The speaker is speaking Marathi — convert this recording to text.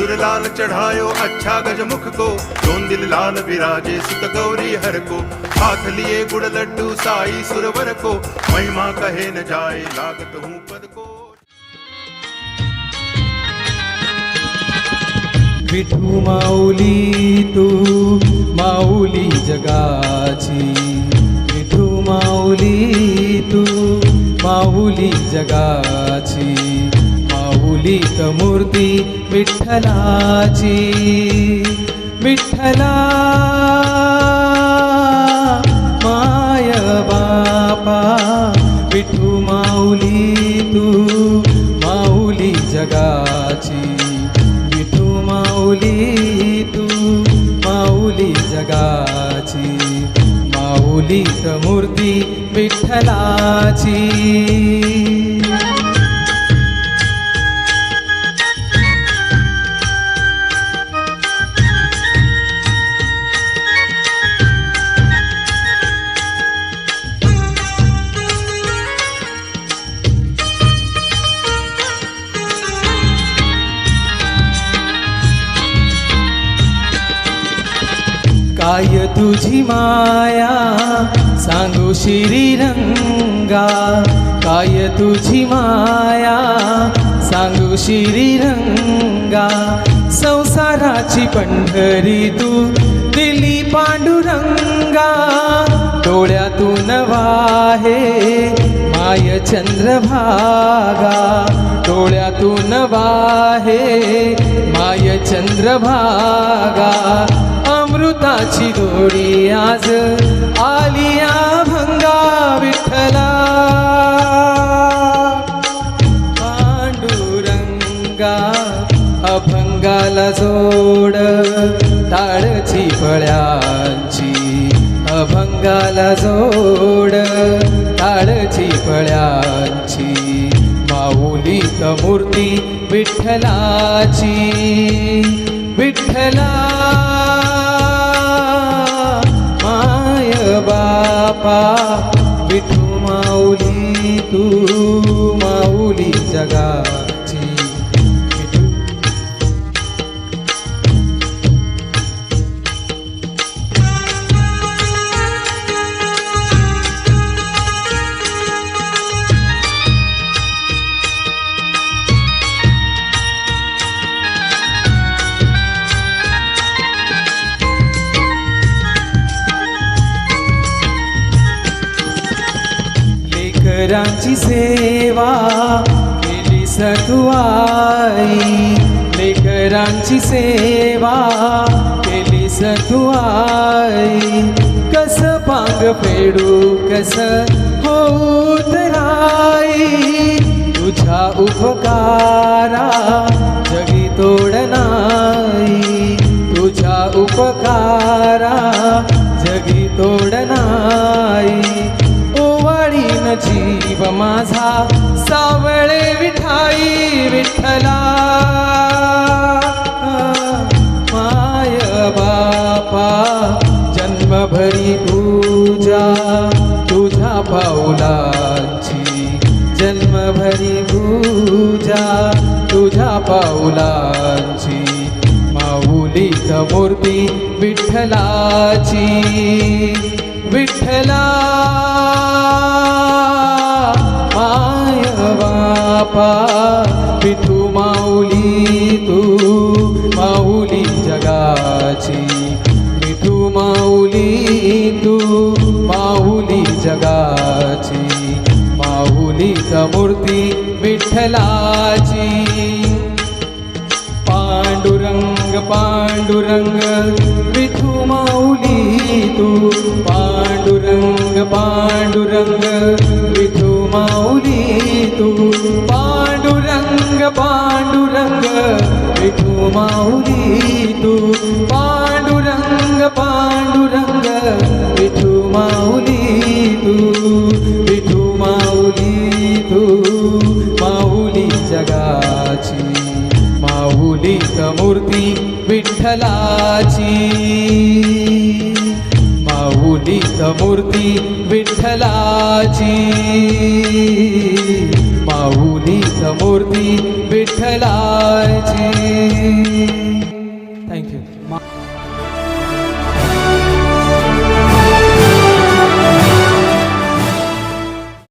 सिंदूर लाल चढ़ायो अच्छा गजमुख को, दोन दिल लाल विराजे सुत गौरी हर को, हाथ लिए गुड़ लड्डू साई सुरवर को, महिमा कहे न जाए लागत हूँ पद को। विठू माऊली तू माऊली जगाची, विठू माऊली तू माऊली जगाची, माऊलीत मूर्ती विठ्ठलाची, विठ्ठला माय बापा, विठू माऊली तू माऊली जगाची, विठू माऊली तू माऊली जगाची, माऊलीत मूर्ती विठ्ठलाची। काय तुझी माया सांगू श्रीरंगा, काय तुझी माया सांगू श्रीरंगा, संसाराची पंढरी तू दिली पांडुरंगा, डोळ्यातून वाहे माय चंद्रभागा, डोळ्यातून वाहे माय चंद्रभागा, अमृताची गोडी आज आलिया भंगा, विठ्ठला पांडुरंगा, अभंगाला जोड टाळची फळ्यांची, अभंगाला जोड टाळची फळ्यांची, माऊलीत मूर्ती विठ्ठलाची, विठ्ठला माय बापा, विठू माऊली तू माऊली जगाची, विठू लेकरांची सेवा केली सतुआई, लेकरांची सेवा केली सतुआई, कस पांग फेडू कस होऊ तराई, तुझ्या उपकारा जगी तोड नाही, तुझ्या उपकारा जगी तोड नाही, ओवाळीन जीव माझा सावळे विठाई, विठ्ठला माय बापा, जन्मभरी पूजा तुझ्या पाऊलांची, जन्मभरी पूजा तुझ्या पाऊलांची, माऊलीत मूर्ती विठ्ठलाची, विठ्ठला माय बापा, विठू माऊली तू माऊली जगाची, विठू माऊली तू माऊली जगाची, माऊलीत मूर्ती विठ्ठलाची, पांडुरंग पांडुरंग विठू माऊली तू, पांडुरंग पांडुरंग विठू माऊली तू, पांडुरंग पांडुरंग विठू माऊली तू, पांडुरंग पांडुरंग विठू माऊली तू, विठू माऊली तू माऊली जगाची, माऊलीत मूर्ती विठ्ठलाची, माऊलीत मूर्ती विठ्ठलाची, माऊलीत मूर्ती विठ्ठलाची। थँक्यू